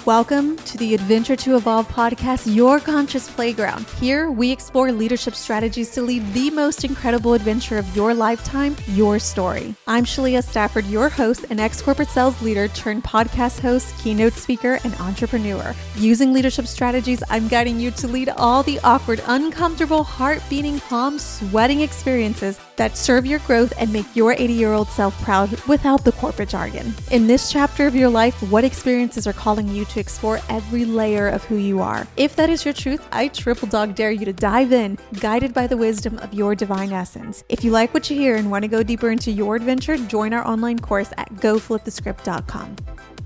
Welcome to the Adventure to Evolve podcast, your conscious playground. Here, we explore leadership strategies to lead the most incredible adventure of your lifetime, your story. I'm Shalia Stafford, your host and ex-corporate sales leader turned podcast host, keynote speaker, and entrepreneur. Using leadership strategies, I'm guiding you to lead all the awkward, uncomfortable, heart-beating, palm sweating experiences that serve your growth and make your 80-year-old self proud without the corporate jargon. In this chapter of your life, what experiences are calling you to explore every layer of who you are? If that is your truth, I triple dog dare you to dive in, guided by the wisdom of your divine essence. If you like what you hear and want to go deeper into your adventure, join our online course at goflipthescript.com.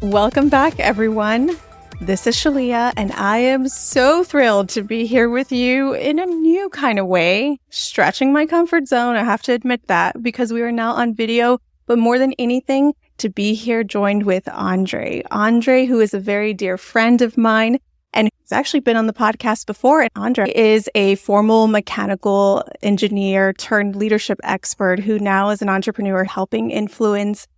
Welcome back, everyone. This is Shalia, and I am so thrilled to be here with you in a new kind of way, stretching my comfort zone. I have to admit that, because we are now on video, but more than anything, to be here joined with Andre. Andre, who is a very dear friend of mine and who's actually been on the podcast before. And Andre is a formal mechanical engineer turned leadership expert who now is an entrepreneur helping influence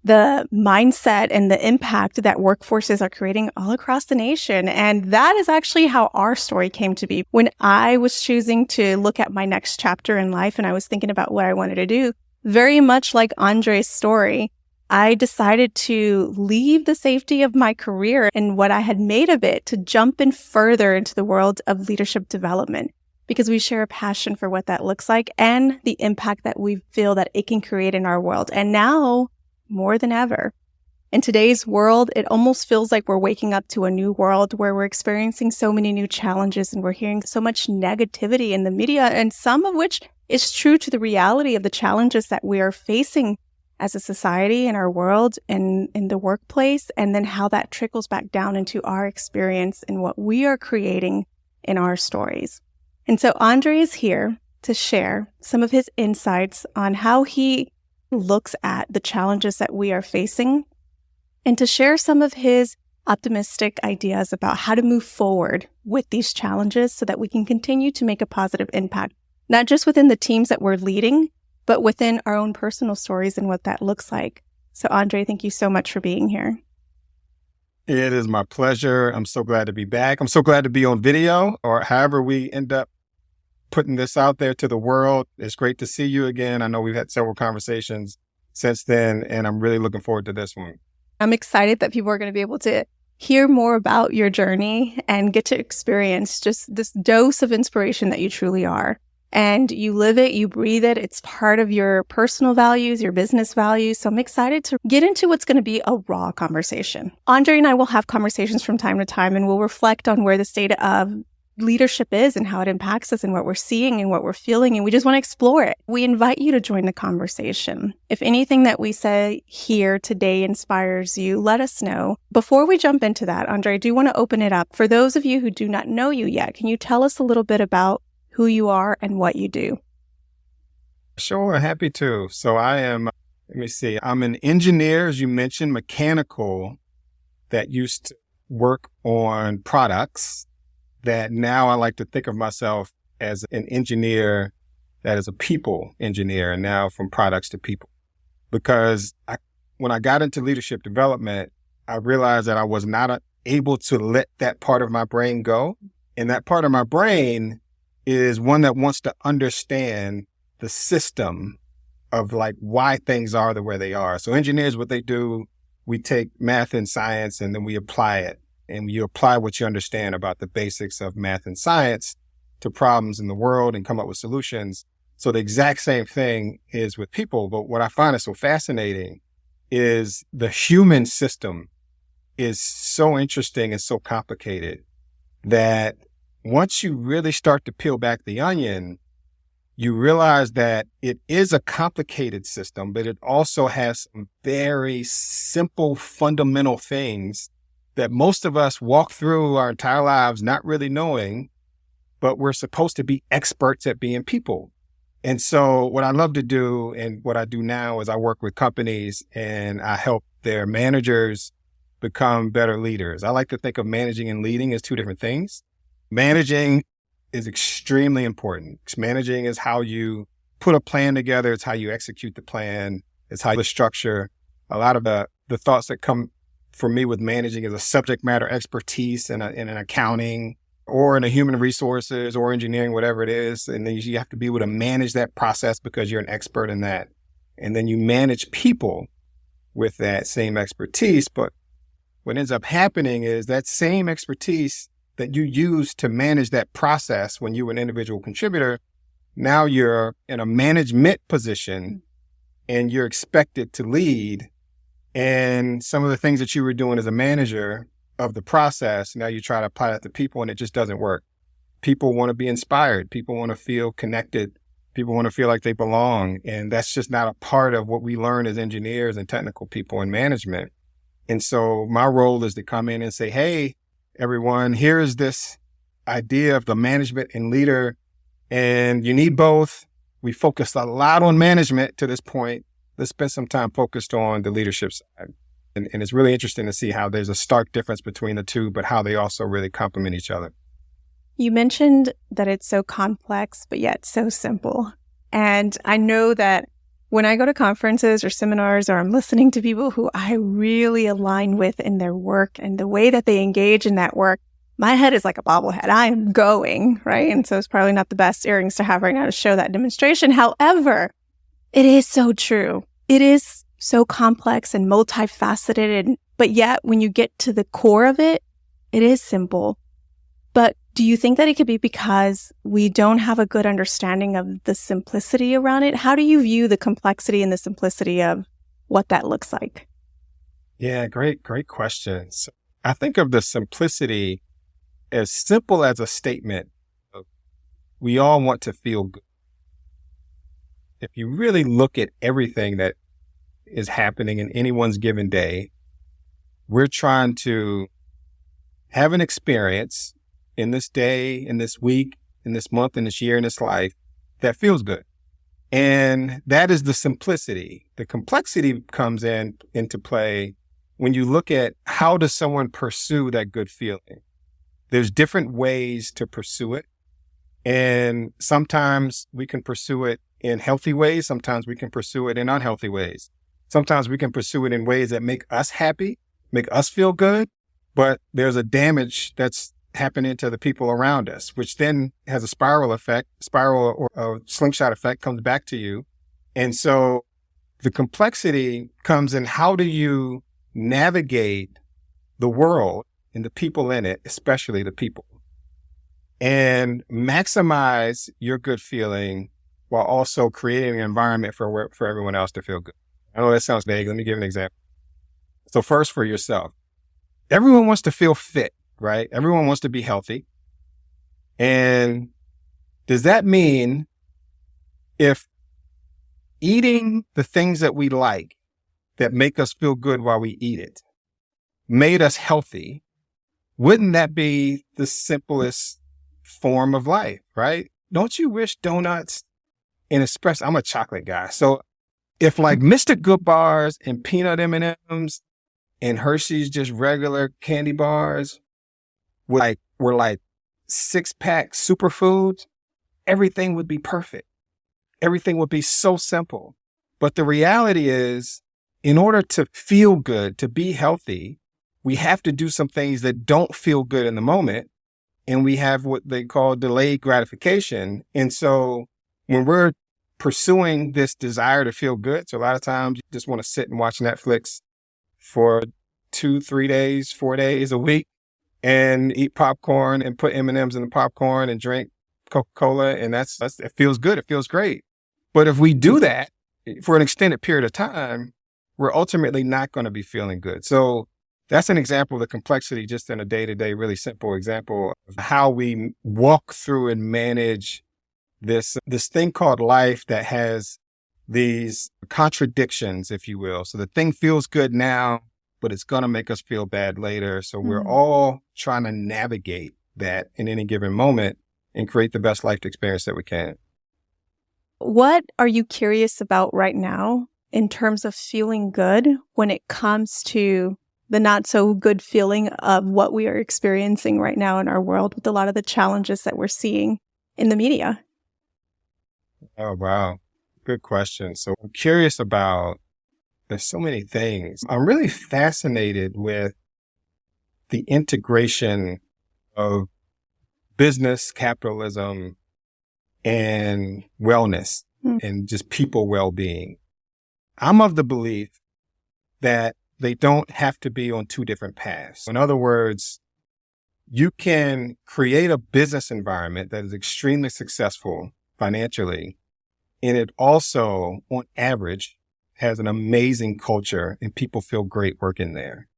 the mindset and the impact that workforces are creating all across the nation. And that is actually how our story came to be. When I was choosing to look at my next chapter in life and I was thinking about what I wanted to do, very much like Andre's story, I decided to leave the safety of my career and what I had made of it to jump in further into the world of leadership development, because we share a passion for what that looks like and the impact that we feel that it can create in our world. And now, more than ever, in today's world, it almost feels like we're waking up to a new world where we're experiencing so many new challenges and we're hearing so much negativity in the media, and some of which is true to the reality of the challenges that we are facing as a society in our world and in the workplace, and then how that trickles back down into our experience and what we are creating in our stories. And so Andre is here to share some of his insights on how he looks at the challenges that we are facing and to share some of his optimistic ideas about how to move forward with these challenges so that we can continue to make a positive impact, not just within the teams that we're leading, but within our own personal stories and what that looks like. So Andre, thank you so much for being here. It is my pleasure. I'm so glad to be back. I'm so glad to be on video, or however we end up putting this out there to the world. It's great to see you again. I know we've had several conversations since then, and I'm really looking forward to this one. I'm excited that people are going to be able to hear more about your journey and get to experience just this dose of inspiration that you truly are. And you live it, you breathe it. It's part of your personal values, your business values. So I'm excited to get into what's going to be a raw conversation. Andre and I will have conversations from time to time, and we'll reflect on where the state of leadership is and how it impacts us and what we're seeing and what we're feeling. And we just want to explore it. We invite you to join the conversation. If anything that we say here today inspires you, let us know. Before we jump into that, Andre, I do want to open it up. For those of you who do not know you yet, can you tell us a little bit about who you are and what you do? Sure, happy to. So I'm an engineer, as you mentioned, mechanical, that used to work on products, that now I like to think of myself as an engineer that is a people engineer, and now from products to people. Because when I got into leadership development, I realized that I was not able to let that part of my brain go. And that part of my brain is one that wants to understand the system of like why things are the way they are. So engineers, what they do, we take math and science and then we apply it. And you apply what you understand about the basics of math and science to problems in the world and come up with solutions. So the exact same thing is with people. But what I find is so fascinating is the human system is so interesting and so complicated that once you really start to peel back the onion, you realize that it is a complicated system, but it also has some very simple, fundamental things that most of us walk through our entire lives not really knowing, but we're supposed to be experts at being people. And so what I love to do and what I do now is I work with companies and I help their managers become better leaders. I like to think of managing and leading as two different things. Managing is extremely important. Managing is how you put a plan together. It's how you execute the plan. It's how you structure. A lot of the thoughts that come for me with managing is a subject matter expertise in an accounting or in a human resources or engineering, whatever it is. And then you have to be able to manage that process because you're an expert in that. And then you manage people with that same expertise. But what ends up happening is that same expertise that you use to manage that process when you were an individual contributor, now you're in a management position and you're expected to lead. And some of the things that you were doing as a manager of the process, now you try to apply that to people and it just doesn't work. People want to be inspired. People want to feel connected. People want to feel like they belong. And that's just not a part of what we learn as engineers and technical people in management. And so my role is to come in and say, hey, everyone, here is this idea of the management and leader, and you need both. We focused a lot on management to this point. Let's spend some time focused on the leadership side. And it's really interesting to see how there's a stark difference between the two, but how they also really complement each other. You mentioned that it's so complex, but yet so simple. And I know that when I go to conferences or seminars, or I'm listening to people who I really align with in their work and the way that they engage in that work, my head is like a bobblehead. I am going, right? And so it's probably not the best earrings to have right now to show that demonstration. However, it is so true. It is so complex and multifaceted, but yet when you get to the core of it, it is simple. But do you think that it could be because we don't have a good understanding of the simplicity around it? How do you view the complexity and the simplicity of what that looks like? Yeah, great questions. I think of the simplicity as simple as a statement of, we all want to feel good. If you really look at everything that is happening in anyone's given day, we're trying to have an experience in this day, in this week, in this month, in this year, in this life that feels good. And that is the simplicity. The complexity comes into play when you look at how does someone pursue that good feeling. There's different ways to pursue it. And sometimes we can pursue it in healthy ways. Sometimes we can pursue it in unhealthy ways. Sometimes we can pursue it in ways that make us happy, make us feel good, but there's a damage that's happening to the people around us, which then has a spiral or a slingshot effect comes back to you. And so the complexity comes in how do you navigate the world and the people in it, especially the people, and maximize your good feeling while also creating an environment for everyone else to feel good. I know that sounds vague. Let me give an example. So first, for yourself, everyone wants to feel fit, right? Everyone wants to be healthy. And does that mean if eating the things that we like that make us feel good while we eat it made us healthy, wouldn't that be the simplest form of life, right? Don't you wish donuts and espresso? I'm a chocolate guy. So if like Mr. Good bars and peanut M&Ms and Hershey's just regular candy bars were like 6-pack superfoods, everything would be perfect. Everything would be so simple. But the reality is, in order to feel good, to be healthy, we have to do some things that don't feel good in the moment. And we have what they call delayed gratification. And so when we're pursuing this desire to feel good, so a lot of times you just want to sit and watch Netflix for 2, 3 days, 4 days a week and eat popcorn and put M&Ms in the popcorn and drink Coca-Cola. And it feels good. It feels great. But if we do that for an extended period of time, we're ultimately not going to be feeling good. So that's an example of the complexity, just in a day-to-day, really simple example of how we walk through and manage this thing called life that has these contradictions, if you will. So the thing feels good now, but it's going to make us feel bad later. So we're all trying to navigate that in any given moment and create the best life experience that we can. What are you curious about right now in terms of feeling good when it comes to the not so good feeling of what we are experiencing right now in our world with a lot of the challenges that we're seeing in the media? Oh, wow. Good question. So I'm curious about There's so many things. I'm really fascinated with the integration of business, capitalism, and wellness and just people well-being. I'm of the belief that they don't have to be on two different paths. In other words, you can create a business environment that is extremely successful financially, and it also, on average, has an amazing culture and people feel great working there.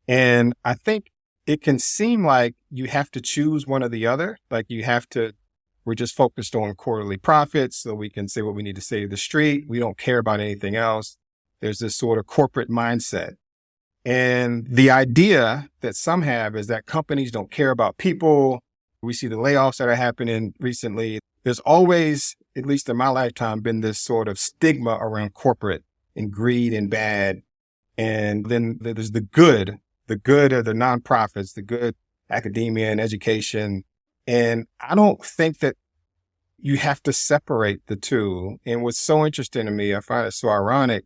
And I think it can seem like you have to choose one or the other. Like we're just focused on quarterly profits so we can say what we need to say to the street. We don't care about anything else. There's this sort of corporate mindset. And the idea that some have is that companies don't care about people. We see the layoffs that are happening recently. There's always, at least in my lifetime, been this sort of stigma around corporate and greed and bad. And then there's the good are the nonprofits, the good academia and education. And I don't think that you have to separate the two. And what's so interesting to me, I find it so ironic,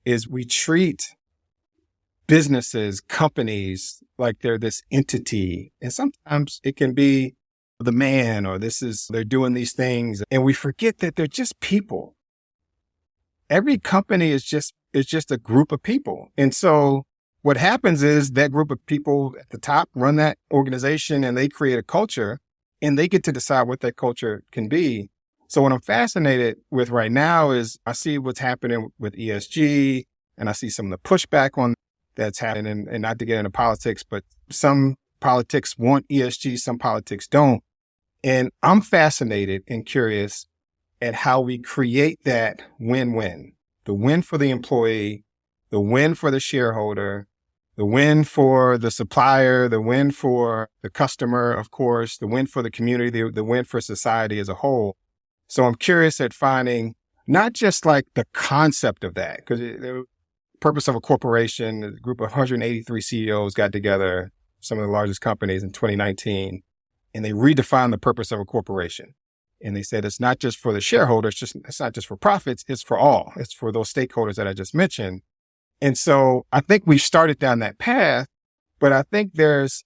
is we treat businesses, companies, like they're this entity. And sometimes it can be the man or they're doing these things. And we forget that they're just people. Every company is just a group of people. And so what happens is that group of people at the top run that organization and they create a culture and they get to decide what that culture can be. So what I'm fascinated with right now is I see what's happening with ESG and I see some of the pushback on that's happening, and not to get into politics, but some politics want ESG, some politics don't. And I'm fascinated and curious at how we create that win-win, the win for the employee, the win for the shareholder, the win for the supplier, the win for the customer, of course, the win for the community, the win for society as a whole. So I'm curious at finding not just like the concept of that, because the purpose of a corporation, a group of 183 CEOs got together, some of the largest companies in 2019, and they redefined the purpose of a corporation. And they said, it's not just for the shareholders, it's not just for profits, it's for all. It's for those stakeholders that I just mentioned. And so I think we've started down that path, but I think there's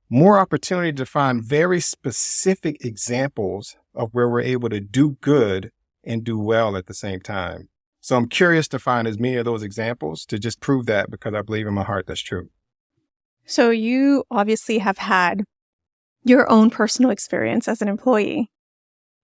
more opportunity to find very specific examples of where we're able to do good and do well at the same time. So I'm curious to find as many of those examples to just prove that, because I believe in my heart that's true. So you obviously have had your own personal experience as an employee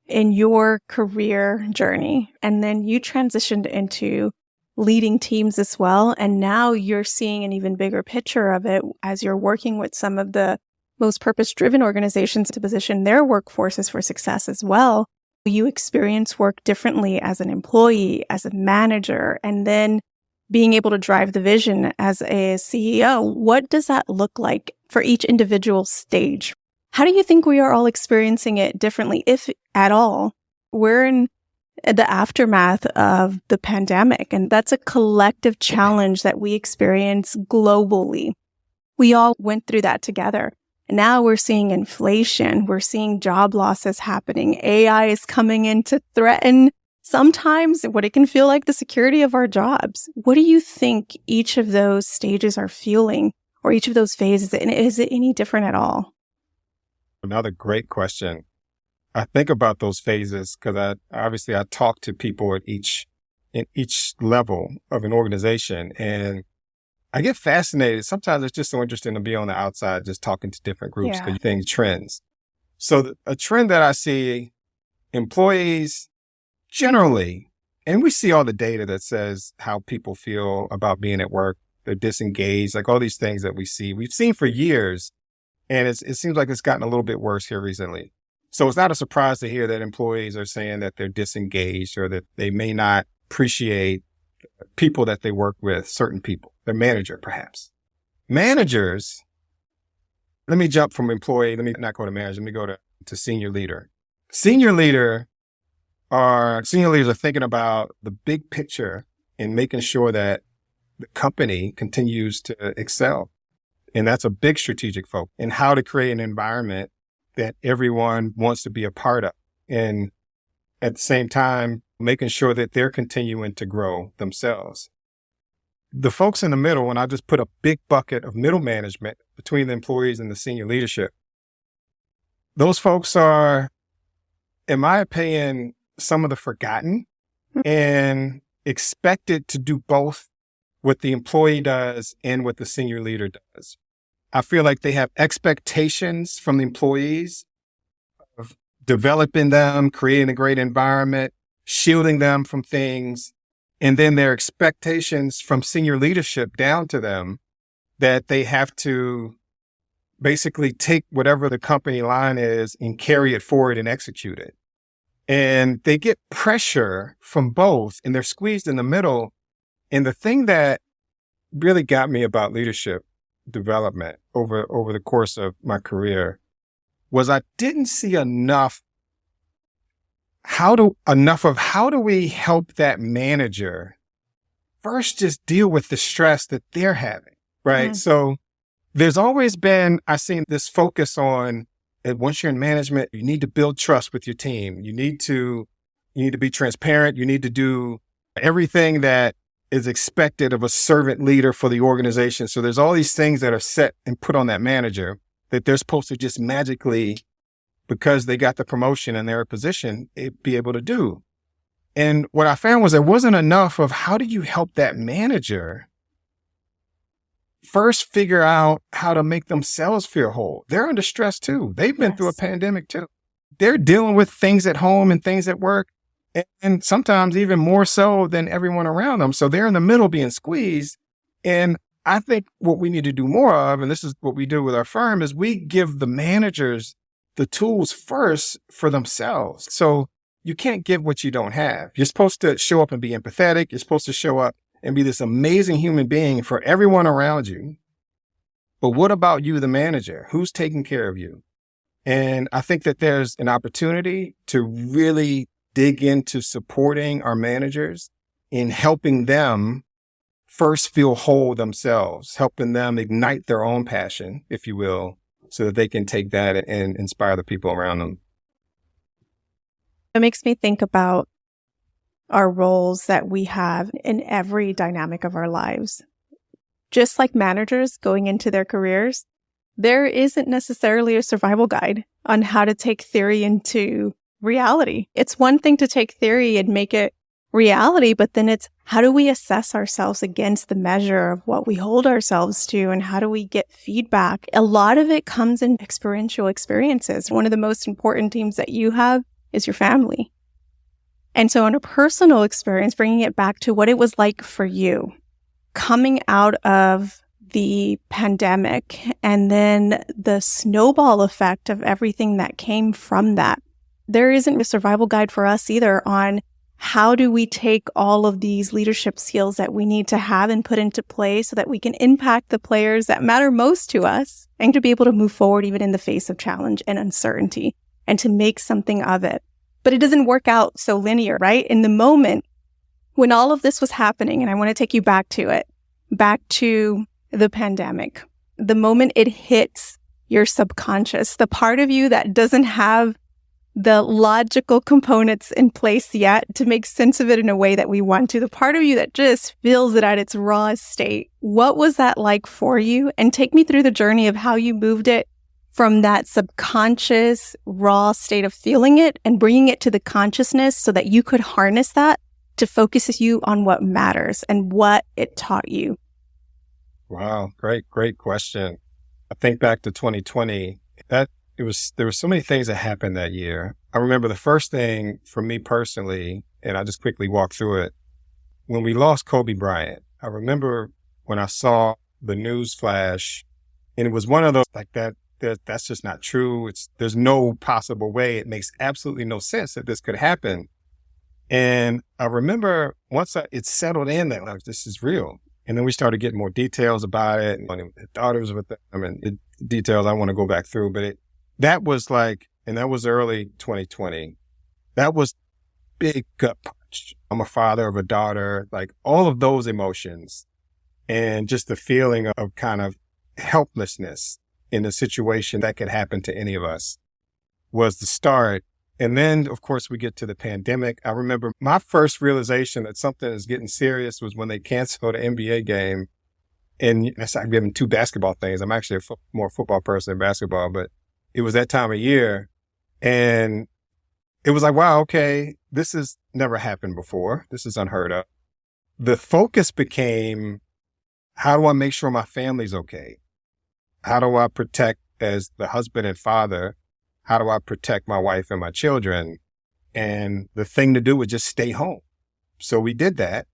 in your career journey, and then you transitioned into leading teams as well. And now you're seeing an even bigger picture of it as you're working with some of the most purpose-driven organizations to position their workforces for success as well. You experience work differently as an employee, as a manager, and then being able to drive the vision as a CEO. What does that look like for each individual stage? How do you think we are all experiencing it differently, if at all? We're in the aftermath of the pandemic, and that's a collective challenge that we experience globally. We all went through that together. And now we're seeing inflation. We're seeing job losses happening. AI is coming in to threaten sometimes what it can feel like the security of our jobs. What do you think each of those stages are feeling, or each of those phases? And is it any different at all? Another great question. I think about those phases because I talk to people in each level of an organization, and I get fascinated. Sometimes it's just so interesting to be on the outside, just talking to different groups because you think trends. So a trend that I see, employees generally, and we see all the data that says how people feel about being at work. They're disengaged, like all these things that we've seen for years. And it seems like it's gotten a little bit worse here recently. So it's not a surprise to hear that employees are saying that they're disengaged or that they may not appreciate people that they work with, certain people, their manager, perhaps. Managers, let me jump from employee. Let me not go to manager. Let me go to senior leader. Senior leaders are thinking about the big picture and making sure that the company continues to excel. And that's a big strategic focus, and how to create an environment that everyone wants to be a part of. And at the same time, making sure that they're continuing to grow themselves. the folks in the middle, when I just put a big bucket of middle management between the employees and the senior leadership, those folks are, in my opinion, some of the forgotten and expected to do both what the employee does and what the senior leader does. I feel like they have expectations from the employees of developing them, creating a great environment, shielding them from things, and then their expectations from senior leadership down to them that they have to basically take whatever the company line is and carry it forward and execute it. And they get pressure from both and they're squeezed in the middle. And the thing that really got me about leadership development over the course of my career was I didn't see enough of how do we help that manager first just deal with the stress that they're having, right? Mm-hmm. So there's always been, I've seen this focus on, and once you're in management, you need to build trust with your team. You need to be transparent. You need to do everything that is expected of a servant leader for the organization. So there's all these things that are set and put on that manager that they're supposed to just magically, because they got the promotion and they're in a position, be able to do. And what I found was there wasn't enough of how do you help that manager first figure out how to make themselves feel whole. They're under stress too. They've been through a pandemic too. They're dealing with things at home and things at work, and sometimes even more so than everyone around them. So they're in the middle being squeezed. And I think what we need to do more of, and this is what we do with our firm, is we give the managers the tools first for themselves. So you can't give what you don't have. You're supposed to show up and be empathetic. You're supposed to show up and be this amazing human being for everyone around you. But what about you, the manager? Who's taking care of you? And I think that there's an opportunity to really dig into supporting our managers in helping them first feel whole themselves, helping them ignite their own passion, if you will, so that they can take that and inspire the people around them. It makes me think about our roles that we have in every dynamic of our lives. Just like managers going into their careers, there isn't necessarily a survival guide on how to take theory into reality. It's one thing to take theory and make it reality, but then it's how do we assess ourselves against the measure of what we hold ourselves to, and how do we get feedback? A lot of it comes in experiential experiences. One of the most important teams that you have is your family. And so on a personal experience, bringing it back to what it was like for you, coming out of the pandemic and then the snowball effect of everything that came from that. There isn't a survival guide for us either on how do we take all of these leadership skills that we need to have and put into play so that we can impact the players that matter most to us and to be able to move forward even in the face of challenge and uncertainty and to make something of it. But it doesn't work out so linear, right? In the moment when all of this was happening, and I want to take you back to it, back to the pandemic, the moment it hits your subconscious, the part of you that doesn't have the logical components in place yet to make sense of it in a way that we want to, the part of you that just feels it at its rawest state. What was that like for you? And take me through the journey of how you moved it from that subconscious, raw state of feeling it and bringing it to the consciousness so that you could harness that to focus you on what matters and what it taught you. Wow. Great question. I think back to 2020, there were so many things that happened that year. I remember the first thing for me personally, and I just quickly walk through it. When we lost Kobe Bryant, I remember when I saw the news flash, and it was one of those like that's just not true. There's no possible way. It makes absolutely no sense that this could happen. And I remember once it settled in that like, this is real. And then we started getting more details about it. And the daughters with them, details I want to go back through, but that was early 2020. That was big gut punch. I'm a father of a daughter, like all of those emotions and just the feeling of kind of helplessness in a situation that could happen to any of us was the start. And then, of course, we get to the pandemic. I remember my first realization that something is getting serious was when they canceled an NBA game. And that's like giving two basketball things. I'm actually a more football person than basketball, but it was that time of year. And it was like, wow, okay, this has never happened before. This is unheard of. The focus became, how do I make sure my family's okay? How do I protect, as the husband and father, how do I protect my wife and my children? And the thing to do was just stay home. So we did that,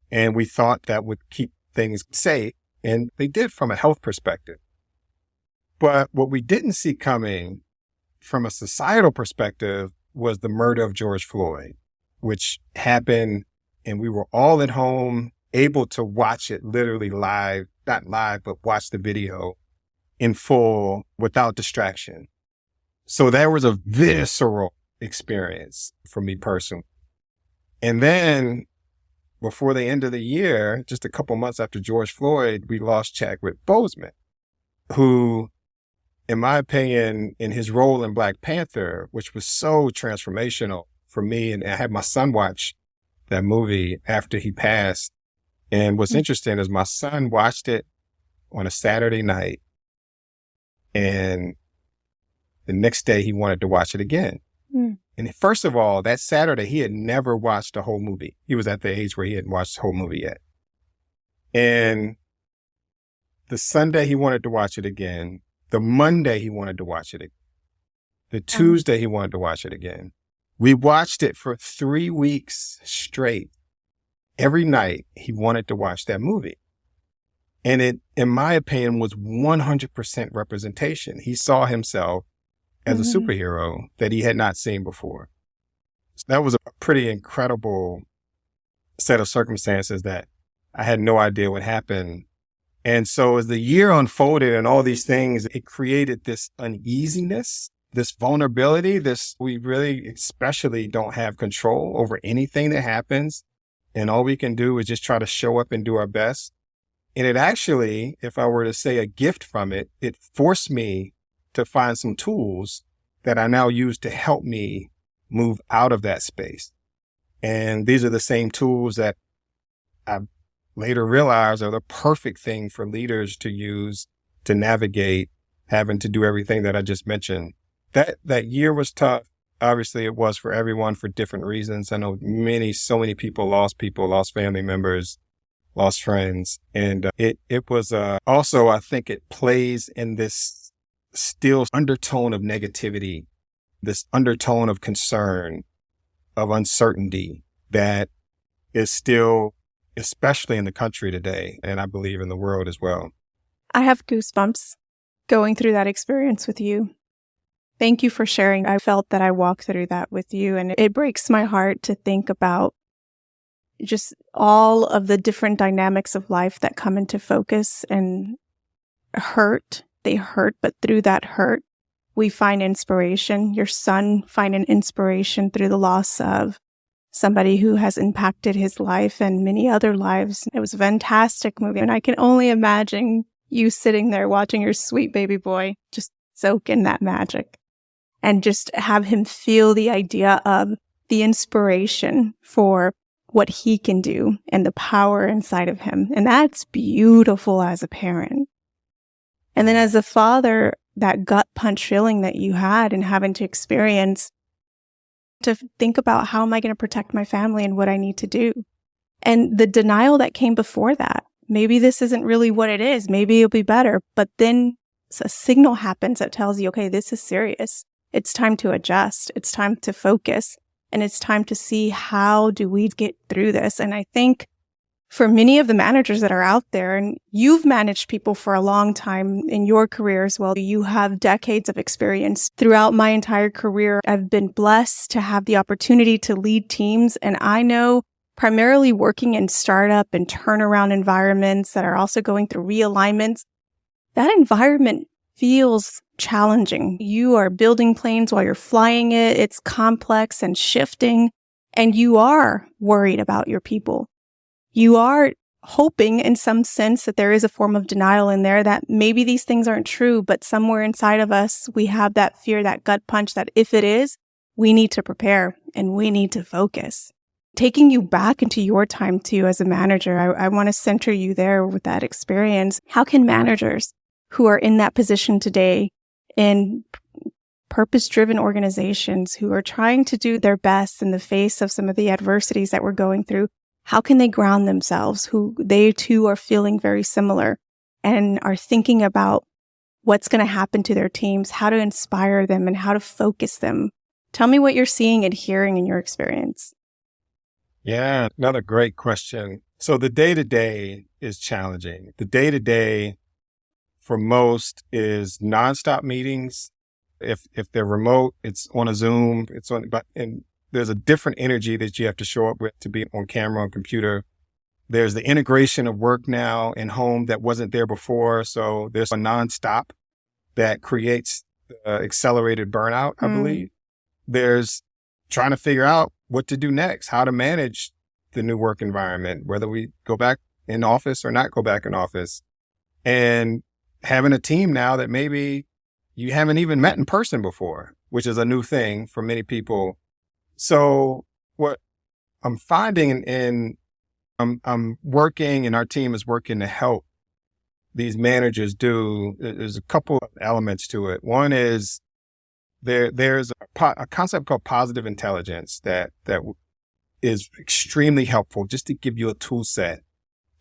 and we thought that would keep things safe, and they did from a health perspective. But what we didn't see coming from a societal perspective was the murder of George Floyd, which happened, and we were all at home, able to watch it literally live, not live, but watch the video in full without distraction. So that was a visceral experience for me personally. And then before the end of the year, just a couple months after George Floyd, we lost Chadwick Boseman, who, in my opinion, in his role in Black Panther, which was so transformational for me, and I had my son watch that movie after he passed. And what's interesting is my son watched it on a Saturday night, and the next day he wanted to watch it again. And first of all, that Saturday, he had never watched a whole movie. He was at the age where he hadn't watched the whole movie yet. And the Sunday, he wanted to watch it again. The Monday, he wanted to watch it again. The Tuesday, he wanted to watch it again. We watched it for 3 weeks straight. Every night, he wanted to watch that movie. And it, in my opinion, was 100% representation. He saw himself as a superhero that he had not seen before. So that was a pretty incredible set of circumstances that I had no idea would happen. And so as the year unfolded and all these things, it created this uneasiness, this vulnerability, we really especially don't have control over anything that happens. And all we can do is just try to show up and do our best. And it actually, if I were to say a gift from it, it forced me to find some tools that I now use to help me move out of that space. And these are the same tools that I later realized are the perfect thing for leaders to use to navigate having to do everything that I just mentioned. That year was tough. Obviously, it was for everyone for different reasons. I know so many people, lost family members, lost friends. And it was also, I think it plays in this still undertone of negativity, this undertone of concern, of uncertainty that is still, especially in the country today, and I believe in the world as well. I have goosebumps going through that experience with you. Thank you for sharing. I felt that I walked through that with you, and it breaks my heart to think about just all of the different dynamics of life that come into focus and hurt. They hurt, but through that hurt, we find inspiration. Your son find an inspiration through the loss of somebody who has impacted his life and many other lives. It was a fantastic movie, and I can only imagine you sitting there watching your sweet baby boy just soak in that magic and just have him feel the idea of the inspiration for what he can do and the power inside of him. And that's beautiful as a parent. And then as a father, that gut punch feeling that you had and having to experience, to think about how am I going to protect my family and what I need to do. And the denial that came before that. Maybe this isn't really what it is. Maybe it'll be better. But then a signal happens that tells you, okay, this is serious. It's time to adjust. It's time to focus. And it's time to see how do we get through this. And I think for many of the managers that are out there, and you've managed people for a long time in your career as well, you have decades of experience. Throughout my entire career, I've been blessed to have the opportunity to lead teams. And I know primarily working in startup and turnaround environments that are also going through realignments, that environment feels challenging. You are building planes while you're flying it. It's complex and shifting, and you are worried about your people. You are hoping in some sense that there is a form of denial in there that maybe these things aren't true, but somewhere inside of us, we have that fear, that gut punch that if it is, we need to prepare and we need to focus. Taking you back into your time too as a manager, I want to center you there with that experience. How can managers who are in that position today in purpose-driven organizations who are trying to do their best in the face of some of the adversities that we're going through, how can they ground themselves, who they too are feeling very similar and are thinking about what's going to happen to their teams, how to inspire them, and how to focus them? Tell me what you're seeing and hearing in your experience. Yeah, another great question. So the day-to-day is challenging. The day-to-day for most is nonstop meetings. If they're remote, it's on a Zoom, and there's a different energy that you have to show up with to be on camera, on computer. There's the integration of work now in home that wasn't there before. So there's a nonstop that creates accelerated burnout, I believe. There's trying to figure out what to do next, how to manage the new work environment, whether we go back in office or not go back in office, and having a team now that maybe you haven't even met in person before, which is a new thing for many people. So what I'm finding I'm working and our team is working to help these managers do, there's a couple of elements to it. One is there's a concept called positive intelligence that is extremely helpful just to give you a tool set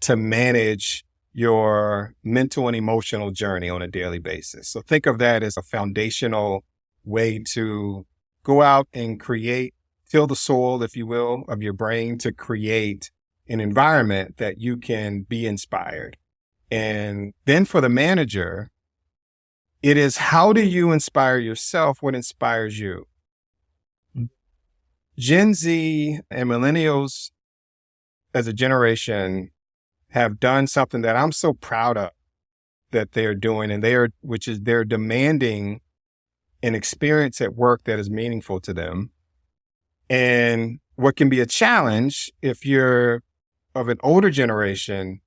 to manage your mental and emotional journey on a daily basis. So think of that as a foundational way to go out and till the soil, if you will, of your brain to create an environment that you can be inspired. And then for the manager, it is how do you inspire yourself? What inspires you? Gen Z and millennials as a generation have done something that I'm so proud of that they're doing, and they're demanding an experience at work that is meaningful to them. And what can be a challenge if you're of an older generation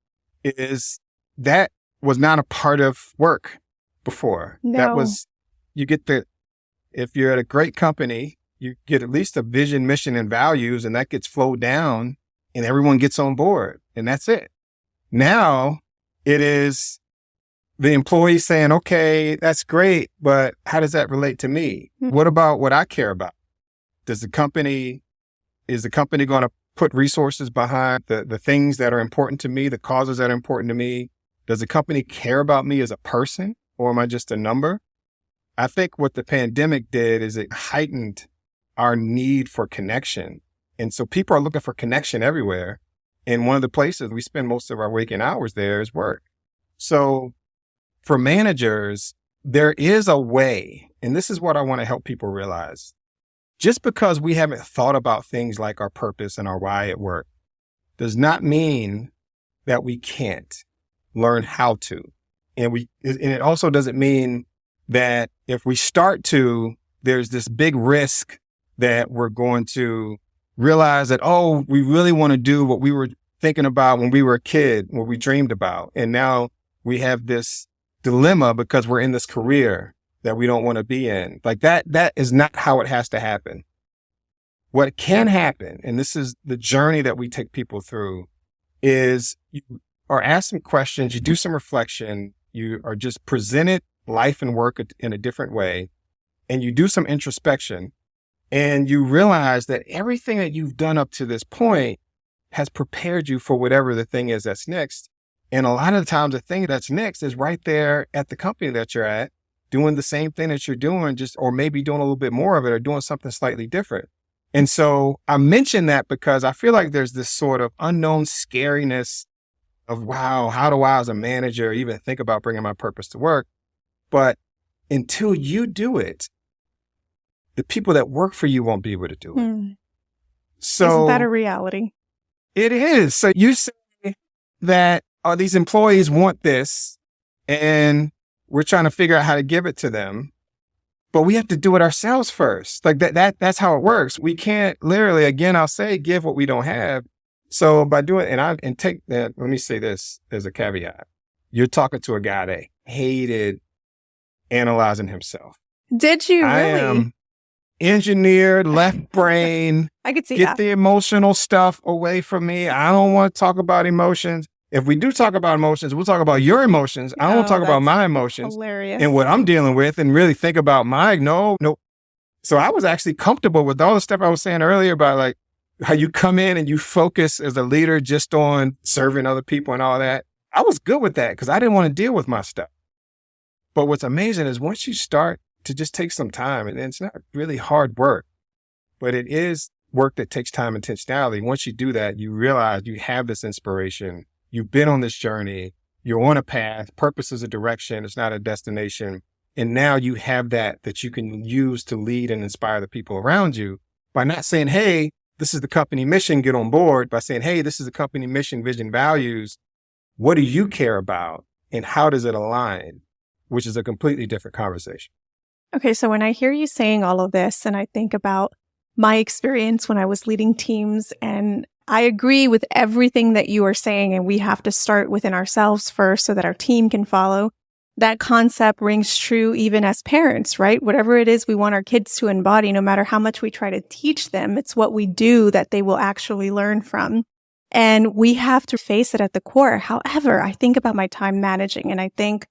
is that was not a part of work before. No. That was, if you're at a great company, you get at least a vision, mission, and values, and that gets flowed down and everyone gets on board, and that's it. Now it is the employee saying, okay, that's great, but how does that relate to me? What about what I care about? Is the company going to put resources behind the things that are important to me, the causes that are important to me? Does the company care about me as a person, or am I just a number? I think what the pandemic did is it heightened our need for connection. And so people are looking for connection everywhere. And one of the places we spend most of our waking hours there is work. So for managers, there is a way, and this is what I want to help people realize. Just because we haven't thought about things like our purpose and our why at work does not mean that we can't learn how to. And it also doesn't mean that if we start to, there's this big risk that we're going to realize that, oh, we really want to do what we were thinking about when we were a kid, what we dreamed about. And now we have this dilemma because we're in this career that we don't want to be in. Like that is not how it has to happen. What can happen, and this is the journey that we take people through, is you are asked some questions, you do some reflection, you are just presented life and work in a different way, and you do some introspection, and you realize that everything that you've done up to this point has prepared you for whatever the thing is that's next. And a lot of the times the thing that's next is right there at the company that you're at, doing the same thing that you're doing, or maybe doing a little bit more of it or doing something slightly different. And so I mention that because I feel like there's this sort of unknown scariness of, wow, how do I as a manager even think about bringing my purpose to work? But until you do it, the people that work for you won't be able to do it. So isn't that a reality? It is. So you say that, oh, these employees want this and we're trying to figure out how to give it to them, but we have to do it ourselves first. Like that's how it works. We can't literally, again, I'll say, give what we don't have. So by doing, and take that, let me say this as a caveat. You're talking to a guy that hated analyzing himself. Did you really? engineer, left brain. I could see Get that. the emotional stuff away from me. I don't want to talk about emotions. If we do talk about emotions, we'll talk about your emotions. I don't want to talk about my emotions Hilarious. and what I'm dealing with and really think about no. So I was actually comfortable with all the stuff I was saying earlier about like how you come in and you focus as a leader just on serving other people and all that. I was good with that because I didn't want to deal with my stuff. But what's amazing is once you start to just take some time, and it's not really hard work, but it is work that takes time and intentionality. Once you do that, you realize you have this inspiration. You've been on this journey. You're on a path. Purpose is a direction. It's not a destination. And now you have that you can use to lead and inspire the people around you by not saying, hey, this is the company mission, get on board, by saying, hey, this is the company mission, vision, values. What do you care about? And how does it align? Which is a completely different conversation. Okay, so when I hear you saying all of this and I think about my experience when I was leading teams, and I agree with everything that you are saying, and we have to start within ourselves first so that our team can follow. That concept rings true even as parents, right? Whatever it is we want our kids to embody, no matter how much we try to teach them, it's what we do that they will actually learn from. And we have to face it at the core. However, I think about my time managing, and I think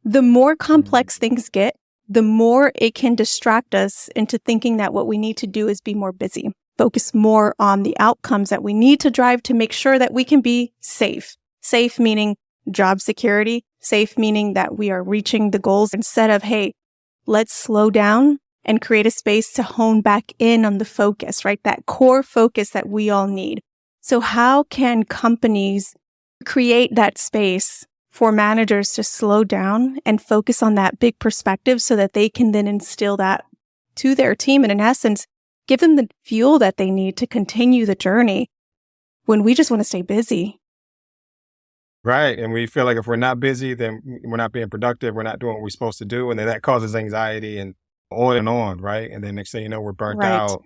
the more complex things get, the more it can distract us into thinking that what we need to do is be more busy, focus more on the outcomes that we need to drive to make sure that we can be safe. Safe meaning job security, safe meaning that we are reaching the goals instead of, hey, let's slow down and create a space to hone back in on the focus, right? That core focus that we all need. So how can companies create that space for managers to slow down and focus on that big perspective so that they can then instill that to their team and in essence, give them the fuel that they need to continue the journey when we just want to stay busy? Right. And we feel like if we're not busy, then we're not being productive. We're not doing what we're supposed to do. And then that causes anxiety and on, right? And then next thing you know, we're burnt out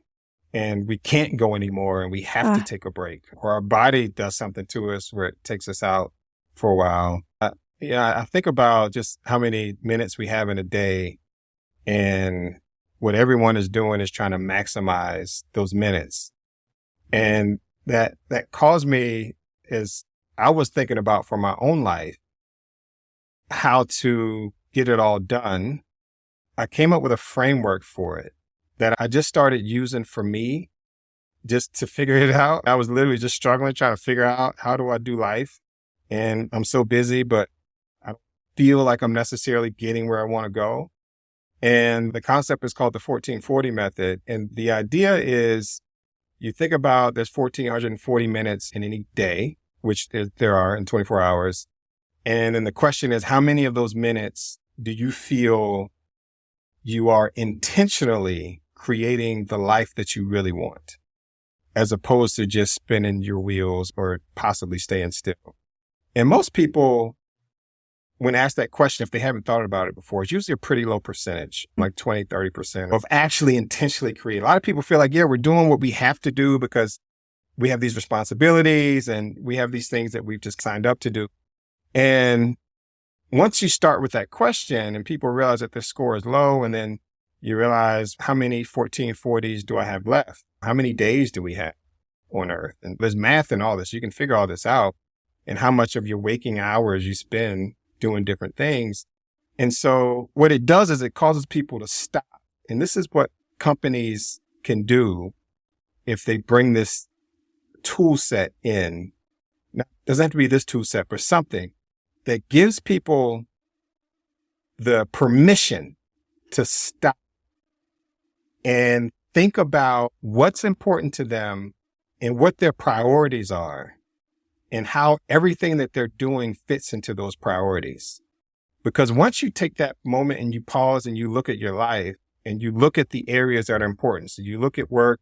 and we can't go anymore and we have to take a break, or our body does something to us where it takes us out for a while. I think about just how many minutes we have in a day, and what everyone is doing is trying to maximize those minutes. And that caused me, as I was thinking about for my own life, how to get it all done. I came up with a framework for it that I just started using for me just to figure it out. I was literally just struggling, trying to figure out how do I do life? And I'm so busy, but I don't feel like I'm necessarily getting where I want to go. And the concept is called the 1440 method. And the idea is you think about there's 1,440 minutes in any day, which there are in 24 hours. And then the question is, how many of those minutes do you feel you are intentionally creating the life that you really want, as opposed to just spinning your wheels or possibly staying still? And most people, when asked that question, if they haven't thought about it before, it's usually a pretty low percentage, like 20, 30% of actually intentionally create. A lot of people feel like, yeah, we're doing what we have to do because we have these responsibilities and we have these things that we've just signed up to do. And once you start with that question and people realize that their score is low, and then you realize how many 1440s do I have left? How many days do we have on Earth? And there's math and all this. You can figure all this out, and how much of your waking hours you spend doing different things. And so what it does is it causes people to stop. And this is what companies can do if they bring this tool set in. Now, it doesn't have to be this tool set, but something that gives people the permission to stop and think about what's important to them and what their priorities are, and how everything that they're doing fits into those priorities. Because once you take that moment and you pause and you look at your life and you look at the areas that are important. So you look at work,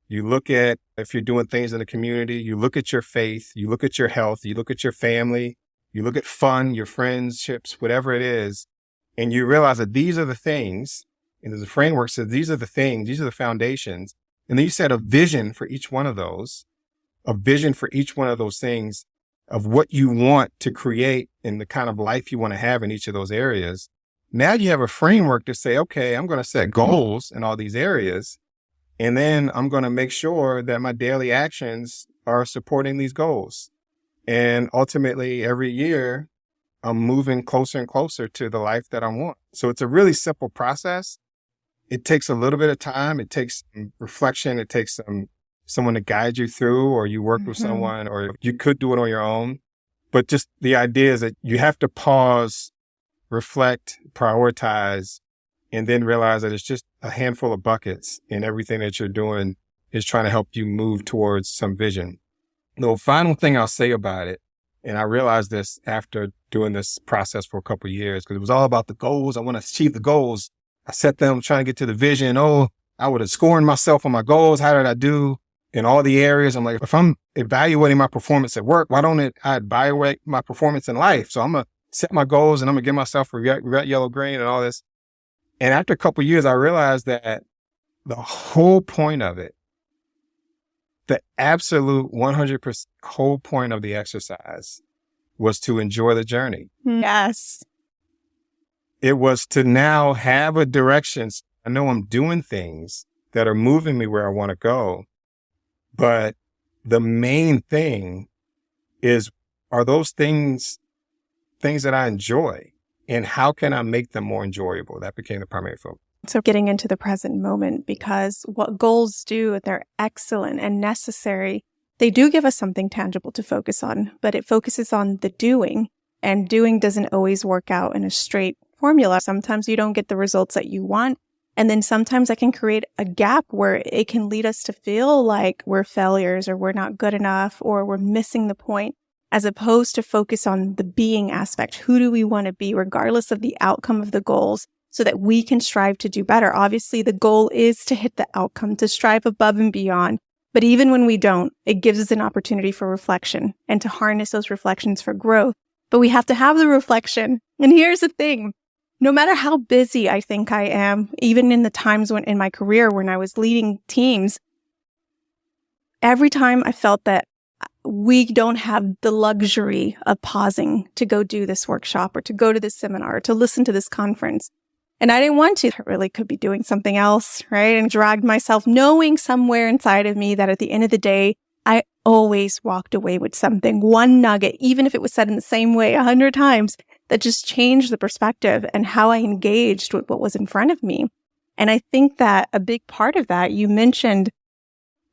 you look at if you're doing things in the community, you look at your faith, you look at your health, you look at your family, you look at fun, your friendships, whatever it is, and you realize that these are the things, and there's a framework that says these are the things, these are the foundations. And then you set a vision for each one of those, things of what you want to create and the kind of life you want to have in each of those areas. now you have a framework to say, okay, I'm going to set goals in all these areas. And then I'm going to make sure that my daily actions are supporting these goals. And ultimately, every year, I'm moving closer and closer to the life that I want. So it's a really simple process. It takes a little bit of time. It takes some reflection. It takes someone to guide you through, or you work with someone, or you could do it on your own. But just the idea is that you have to pause, reflect, prioritize, and then realize that it's just a handful of buckets, and everything that you're doing is trying to help you move towards some vision. The final thing I'll say about it, and I realized this after doing this process for a couple of years, because it was all about the goals. I want to achieve the goals. I set them trying to get to the vision. Oh, I would have scored myself on my goals. How did I do in all the areas? I'm like, if I'm evaluating my performance at work, why don't I evaluate my performance in life? So I'm going to set my goals, and I'm going to give myself a red, yellow, green, and all this. And after a couple of years, I realized that the whole point of it, the absolute 100% whole point of the exercise was to enjoy the journey. Yes. It was to now have a direction. I know I'm doing things that are moving me where I want to go. But the main thing is, are those things that I enjoy? And how can I make them more enjoyable? That became the primary focus. So getting into the present moment, because what goals do, they're excellent and necessary. They do give us something tangible to focus on, but it focuses on the doing, and doing doesn't always work out in a straight formula. Sometimes you don't get the results that you want. And then sometimes that can create a gap where it can lead us to feel like we're failures, or we're not good enough, or we're missing the point, as opposed to focus on the being aspect. Who do we want to be, regardless of the outcome of the goals, so that we can strive to do better? Obviously, the goal is to hit the outcome, to strive above and beyond. But even when we don't, it gives us an opportunity for reflection and to harness those reflections for growth. But we have to have the reflection. And here's the thing. No matter how busy I think I am, even in the times when in my career when I was leading teams, every time I felt that we don't have the luxury of pausing to go do this workshop, or to go to this seminar, or to listen to this conference. And I didn't want to. I really could be doing something else, right? And dragged myself, knowing somewhere inside of me that at the end of the day, I always walked away with something, one nugget, even if it was said in the same way 100 times, that just changed the perspective and how I engaged with what was in front of me. And I think that a big part of that, you mentioned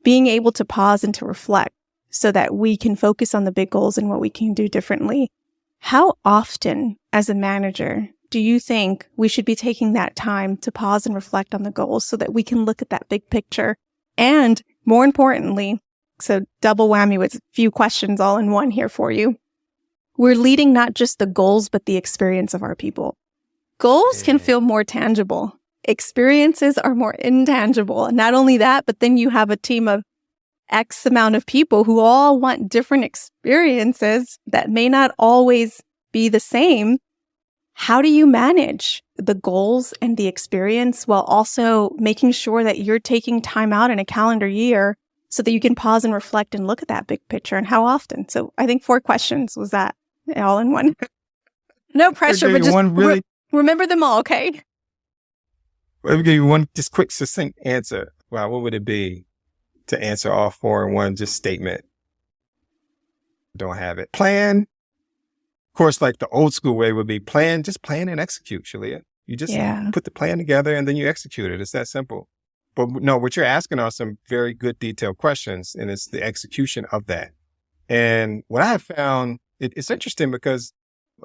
being able to pause and to reflect so that we can focus on the big goals and what we can do differently. How often, as a manager, do you think we should be taking that time to pause and reflect on the goals so that we can look at that big picture? And more importantly, so double whammy with a few questions all in one here for you. We're leading not just the goals, but the experience of our people. Goals can feel more tangible. Experiences are more intangible. And not only that, but then you have a team of X amount of people who all want different experiences that may not always be the same. How do you manage the goals and the experience while also making sure that you're taking time out in a calendar year so that you can pause and reflect and look at that big picture, and how often? So I think 4 questions. Was that all in one? No pressure, but just remember them all, okay? Let me give you one just quick, succinct answer. Wow, what would it be to answer all 4 in one just statement? Don't have it. Plan. Of course, like the old school way would be just plan and execute, Shalia. You just put the plan together and then you execute it. It's that simple. But no, what you're asking are some very good detailed questions, and it's the execution of that. And what I have found, it's interesting because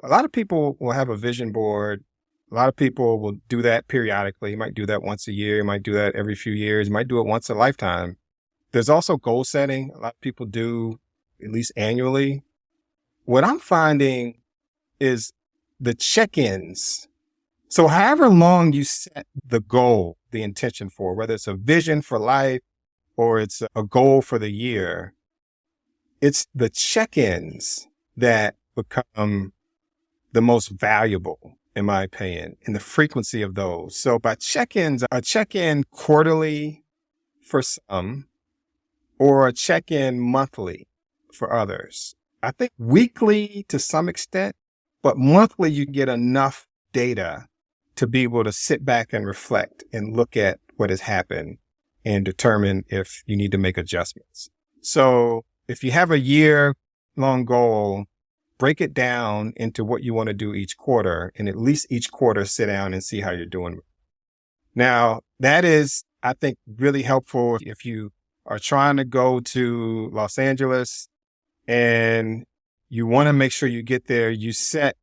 a lot of people will have a vision board. A lot of people will do that periodically. You might do that once a year. You might do that every few years. You might do it once a lifetime. There's also goal setting. A lot of people do at least annually. What I'm finding is the check-ins. So however long you set the goal, the intention for, whether it's a vision for life or it's a goal for the year, it's the check-ins that become the most valuable, in my opinion, and the frequency of those. So by check-ins, a check-in quarterly for some, or a check-in monthly for others. I think weekly to some extent, but monthly you get enough data to be able to sit back and reflect and look at what has happened and determine if you need to make adjustments. So if you have a year-long goal, break it down into what you want to do each quarter, and at least each quarter sit down and see how you're doing. Now, that is, I think, really helpful if you are trying to go to Los Angeles and you want to make sure you get there, you set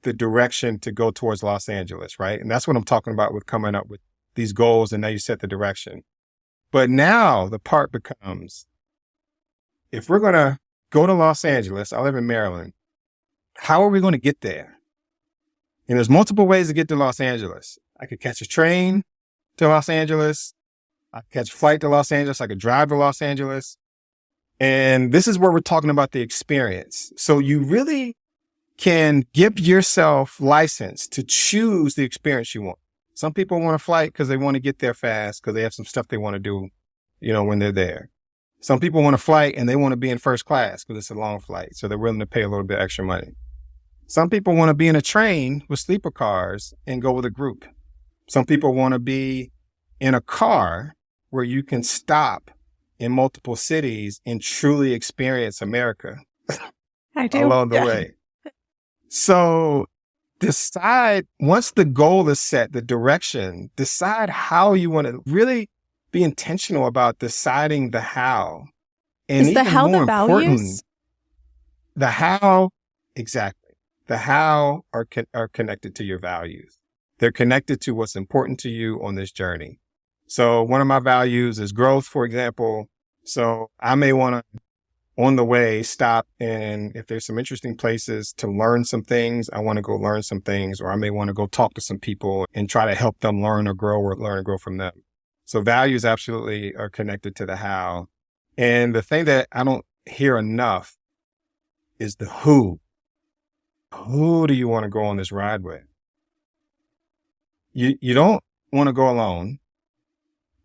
the direction to go towards Los Angeles, right? And that's what I'm talking about with coming up with these goals, and now you set the direction. But now the part becomes, if we're going to go to Los Angeles, I live in Maryland, how are we going to get there? And there's multiple ways to get to Los Angeles. I could catch a train to Los Angeles. I could catch a flight to Los Angeles. I could drive to Los Angeles. And this is where we're talking about the experience. So you really can give yourself license to choose the experience you want. Some people want a flight because they want to get there fast because they have some stuff they want to do, when they're there. Some people want a flight and they want to be in first class because it's a long flight. So they're willing to pay a little bit extra money. Some people want to be in a train with sleeper cars and go with a group. Some people want to be in a car where you can stop in multiple cities and truly experience America I do. along the way. So decide, once the goal is set, the direction, decide how you want to really be intentional about deciding the how. And is the how more the values? The how, exactly. The how are connected to your values. They're connected to what's important to you on this journey. So one of my values is growth, for example. So I may want to, on the way, stop, and if there's some interesting places to learn some things, I want to go learn some things, or I may want to go talk to some people and try to help them learn or grow from them. So values absolutely are connected to the how. And the thing that I don't hear enough is the who. Who do you want to go on this ride with? You don't want to go alone.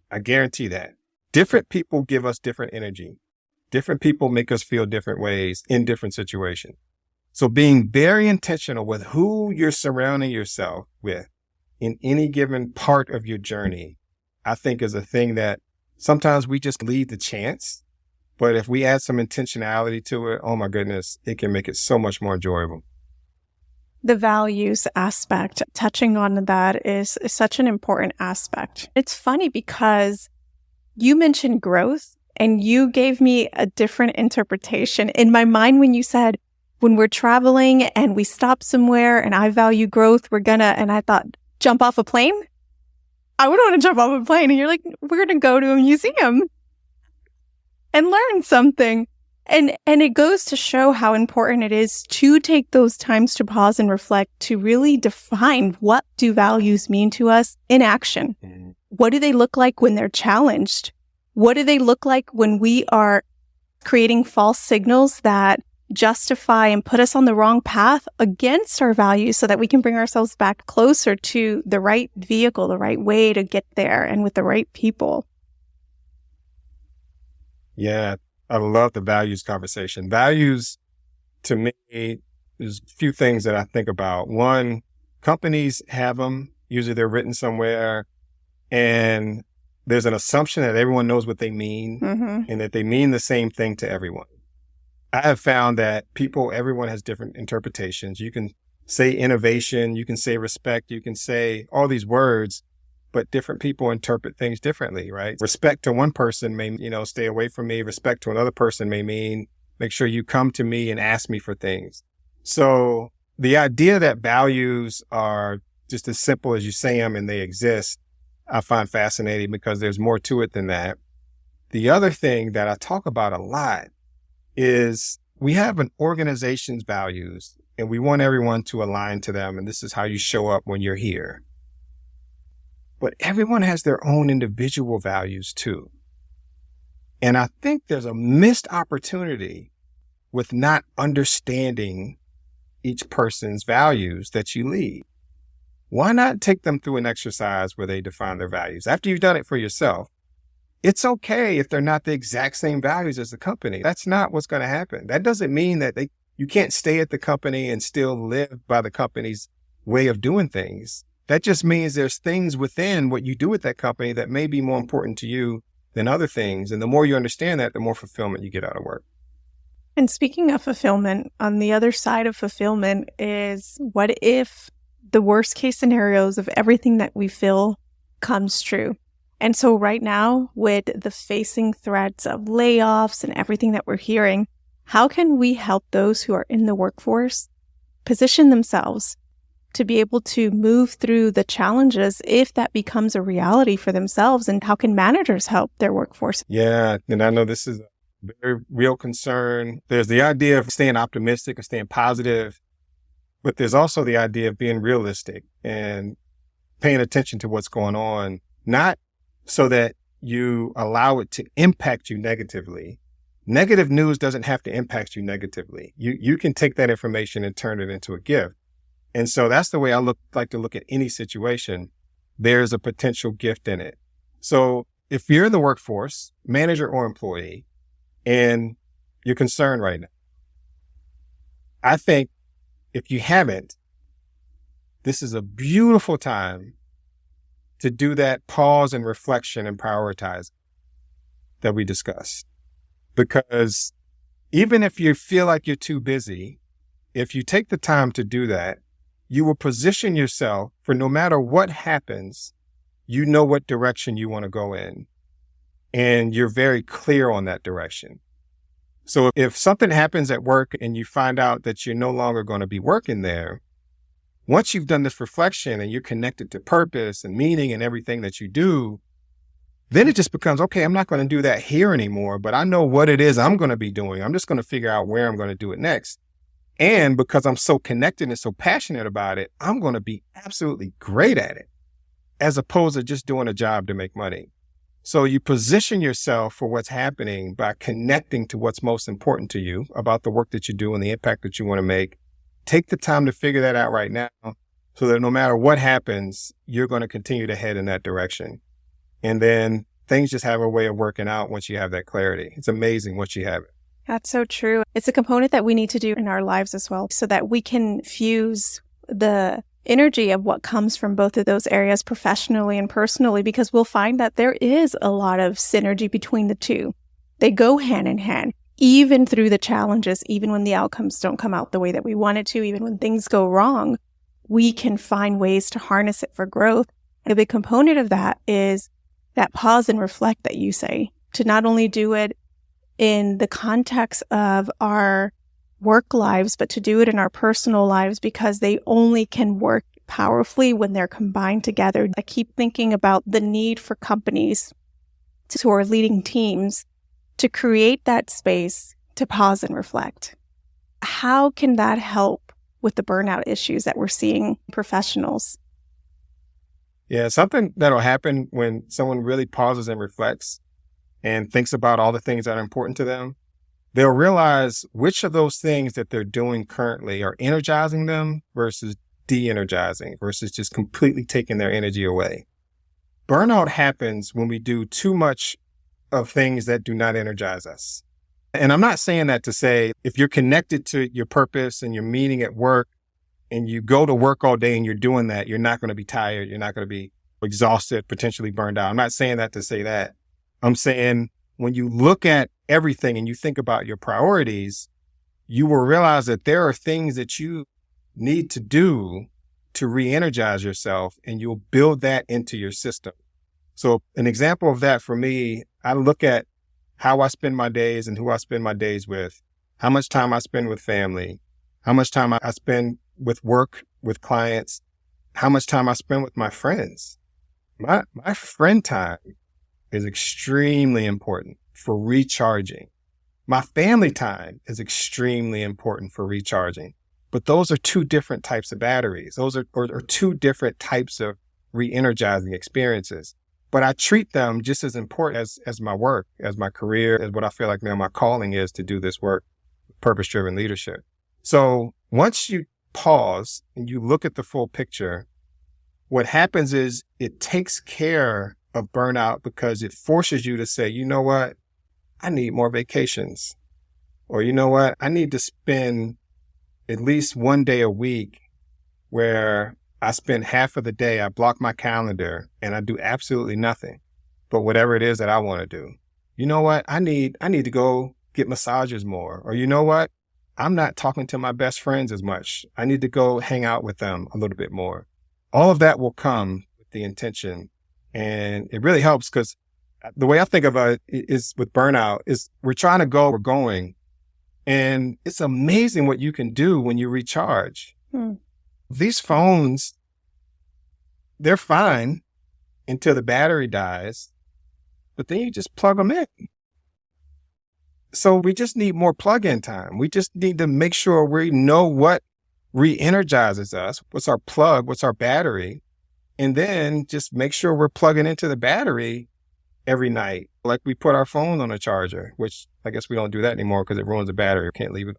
I guarantee that. Different people give us different energy. Different people make us feel different ways in different situations. So being very intentional with who you're surrounding yourself with in any given part of your journey, I think is a thing that sometimes we just leave to chance. But if we add some intentionality to it, oh my goodness, it can make it so much more enjoyable. The values aspect, touching on that is such an important aspect. It's funny because you mentioned growth and you gave me a different interpretation. In my mind, when you said, when we're traveling and we stop somewhere and I value growth, and I thought, jump off a plane? I would want to jump off a plane. And you're like, we're going to go to a museum and learn something. And it goes to show how important it is to take those times to pause and reflect, to really define what do values mean to us in action. Mm-hmm. What do they look like when they're challenged? What do they look like when we are creating false signals that justify and put us on the wrong path against our values so that we can bring ourselves back closer to the right vehicle, the right way to get there, and with the right people? Yeah. I love the values conversation. Values, to me, there's a few things that I think about. One, companies have them. Usually they're written somewhere. And there's an assumption that everyone knows what they mean, mm-hmm. and that they mean the same thing to everyone. I have found that everyone has different interpretations. You can say innovation, you can say respect, you can say all these words, but different people interpret things differently, right? Respect to one person may, stay away from me. Respect to another person may mean make sure you come to me and ask me for things. So the idea that values are just as simple as you say them and they exist, I find fascinating because there's more to it than that. The other thing that I talk about a lot is we have an organization's values and we want everyone to align to them. And this is how you show up when you're here. But everyone has their own individual values too. And I think there's a missed opportunity with not understanding each person's values that you lead. Why not take them through an exercise where they define their values? After you've done it for yourself, it's okay if they're not the exact same values as the company. That's not what's going to happen. That doesn't mean that you can't stay at the company and still live by the company's way of doing things. That just means there's things within what you do at that company that may be more important to you than other things. And the more you understand that, the more fulfillment you get out of work. And speaking of fulfillment, on the other side of fulfillment is, what if the worst case scenarios of everything that we feel comes true? And so right now, with the facing threats of layoffs and everything that we're hearing, how can we help those who are in the workforce position themselves to be able to move through the challenges if that becomes a reality for themselves? And how can managers help their workforce? Yeah, and I know this is a very real concern. There's the idea of staying optimistic and staying positive, but there's also the idea of being realistic and paying attention to what's going on, not so that you allow it to impact you negatively. Negative news doesn't have to impact you negatively. You can take that information and turn it into a gift. And so that's the way I like to look at any situation. There's a potential gift in it. So if you're in the workforce, manager or employee, and you're concerned right now, I think if you haven't, this is a beautiful time to do that pause and reflection and prioritize that we discussed. Because even if you feel like you're too busy, if you take the time to do that, you will position yourself for no matter what happens, you know what direction you want to go in. And you're very clear on that direction. So if something happens at work and you find out that you're no longer going to be working there, once you've done this reflection and you're connected to purpose and meaning and everything that you do, then it just becomes, okay, I'm not going to do that here anymore, but I know what it is I'm going to be doing. I'm just going to figure out where I'm going to do it next. And because I'm so connected and so passionate about it, I'm going to be absolutely great at it, as opposed to just doing a job to make money. So you position yourself for what's happening by connecting to what's most important to you about the work that you do and the impact that you want to make. Take the time to figure that out right now so that no matter what happens, you're going to continue to head in that direction. And then things just have a way of working out once you have that clarity. It's amazing once you have it. That's so true. It's a component that we need to do in our lives as well, so that we can fuse the energy of what comes from both of those areas professionally and personally, because we'll find that there is a lot of synergy between the two. They go hand in hand, even through the challenges, even when the outcomes don't come out the way that we want it to, even when things go wrong, we can find ways to harness it for growth. And a big component of that is that pause and reflect that you say, to not only do it in the context of our work lives, but to do it in our personal lives, because they only can work powerfully when they're combined together. I keep thinking about the need for companies who are leading teams to create that space to pause and reflect. How can that help with the burnout issues that we're seeing professionals? Yeah, something that'll happen when someone really pauses and reflects and thinks about all the things that are important to them, they'll realize which of those things that they're doing currently are energizing them versus de-energizing, versus just completely taking their energy away. Burnout happens when we do too much of things that do not energize us. And I'm not saying that to say if you're connected to your purpose and your meaning at work and you go to work all day and you're doing that, you're not going to be tired. You're not going to be exhausted, potentially burned out. I'm not saying that to say that. I'm saying when you look at everything and you think about your priorities, you will realize that there are things that you need to do to re-energize yourself, and you'll build that into your system. So an example of that for me, I look at how I spend my days and who I spend my days with, how much time I spend with family, how much time I spend with work, with clients, how much time I spend with my friends. My friend time is extremely important for recharging. My family time is extremely important for recharging. But those are two different types of batteries. Those are two different types of re-energizing experiences. But I treat them just as important as my work, as my career, as what I feel like now my calling is to do this work, purpose-driven leadership. So once you pause and you look at the full picture, what happens is it takes care of burnout because it forces you to say, you know what? I need more vacations. Or you know what? I need to spend at least one day a week where I spend half of the day, I block my calendar and I do absolutely nothing but whatever it is that I want to do. You know what? I need to go get massages more. Or you know what? I'm not talking to my best friends as much. I need to go hang out with them a little bit more. All of that will come with the intention. And it really helps because the way I think of it is with burnout is we're trying to go, we're going. And it's amazing what you can do when you recharge. These phones, they're fine until the battery dies, but then you just plug them in. So we just need more plug-in time. We just need to make sure we know what re-energizes us, what's our plug, what's our battery, and then just make sure we're plugging into the battery every night. Like we put our phone on a charger, which I guess we don't do that anymore because it ruins the battery. We can't leave it.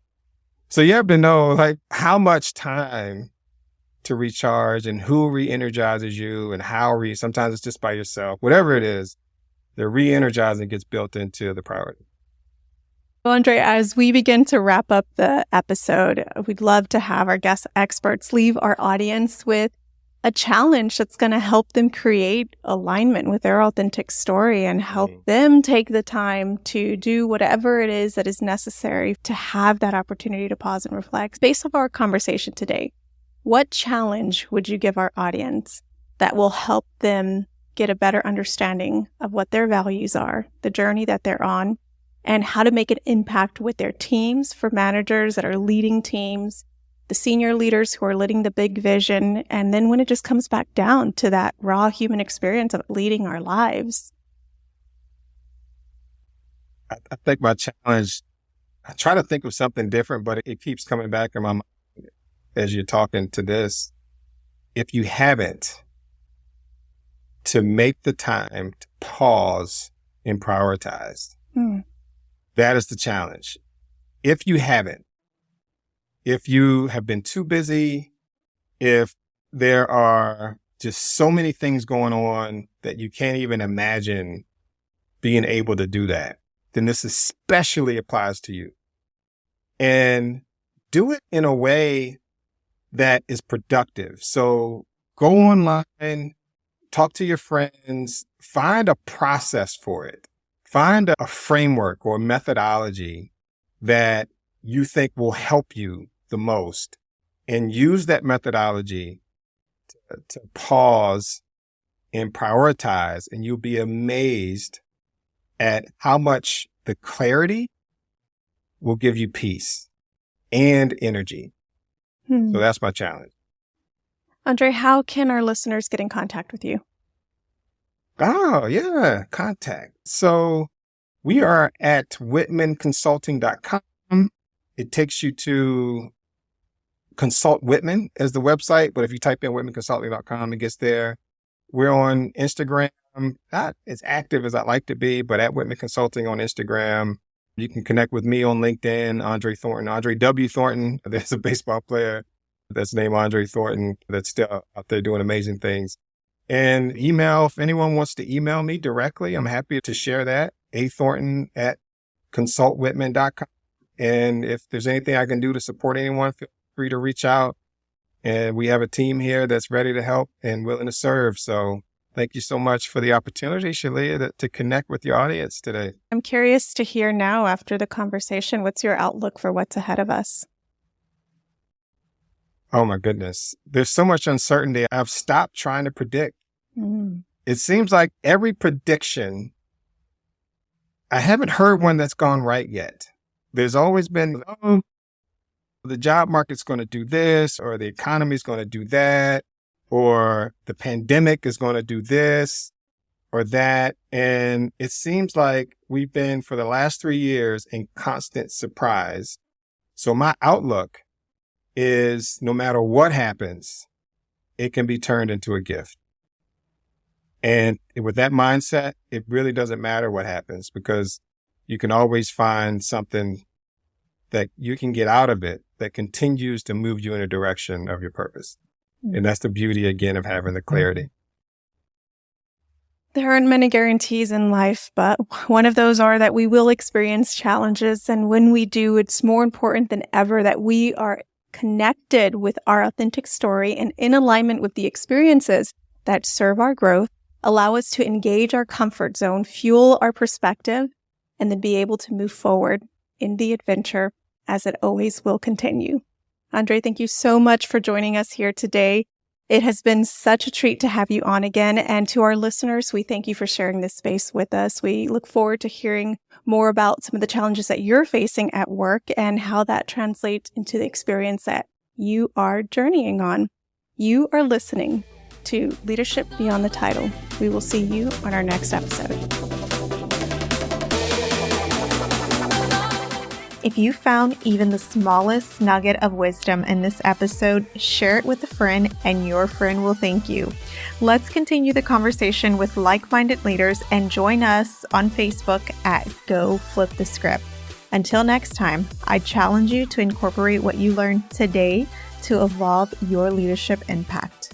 So you have to know like how much time to recharge and who re-energizes you and how sometimes it's just by yourself, whatever it is, the re-energizing gets built into the priority. Well, Andre, as we begin to wrap up the episode, we'd love to have our guest experts leave our audience with a challenge that's going to help them create alignment with their authentic story and help them take the time to do whatever it is that is necessary to have that opportunity to pause and reflect. Based off our conversation today, what challenge would you give our audience that will help them get a better understanding of what their values are, the journey that they're on, and how to make an impact with their teams for managers that are leading teams, the senior leaders who are leading the big vision, and then when it just comes back down to that raw human experience of leading our lives? I think my challenge, I try to think of something different, but it keeps coming back in my mind as you're talking to this. If you haven't, to make the time to pause and prioritize. That is the challenge. If you haven't, if you have been too busy, if there are just so many things going on that you can't even imagine being able to do that, then this especially applies to you. And do it in a way that is productive. So go online, talk to your friends, find a process for it. Find a framework or a methodology that you think will help you the most and use that methodology to pause and prioritize. And you'll be amazed at how much the clarity will give you peace and energy. So that's my challenge. Andre, how can our listeners get in contact with you? Oh, yeah. Contact. So we are at whitmanconsulting.com. It takes you to Consult Whitman as the website, but if you type in whitmanconsulting.com, it gets there. We're on Instagram, not as active as I'd like to be, but at Whitman Consulting on Instagram. You can connect with me on LinkedIn, Andre Thornton, Andre W. Thornton. There's a baseball player that's named Andre Thornton that's still out there doing amazing things. And email, if anyone wants to email me directly, I'm happy to share that, athornton@consultwhitman.com. And if there's anything I can do to support anyone, feel free to reach out. And we have a team here that's ready to help and willing to serve. So thank you so much for the opportunity, Shalia, to connect with your audience today. I'm curious to hear now, after the conversation, what's your outlook for what's ahead of us? Oh, my goodness. There's so much uncertainty. I've stopped trying to predict. It seems like every prediction, I haven't heard one that's gone right yet. There's always been, oh, the job market's going to do this, or the economy's going to do that, or the pandemic is going to do this or that. And it seems like we've been, for the last 3 years, in constant surprise. So my outlook is no matter what happens, it can be turned into a gift. And with that mindset, it really doesn't matter what happens because you can always find something that you can get out of it that continues to move you in a direction of your purpose. And that's the beauty, again, of having the clarity. There aren't many guarantees in life, but one of those are that we will experience challenges. And when we do, it's more important than ever that we are connected with our authentic story and in alignment with the experiences that serve our growth, allow us to engage our comfort zone, fuel our perspective, and then be able to move forward in the adventure as it always will continue. Andre, thank you so much for joining us here today. It has been such a treat to have you on again. And to our listeners, we thank you for sharing this space with us. We look forward to hearing more about some of the challenges that you're facing at work and how that translates into the experience that you are journeying on. You are listening to Leadership Beyond the Title. We will see you on our next episode. If you found even the smallest nugget of wisdom in this episode, share it with a friend and your friend will thank you. Let's continue the conversation with like-minded leaders and join us on Facebook at Go Flip the Script. Until next time, I challenge you to incorporate what you learned today to evolve your leadership impact.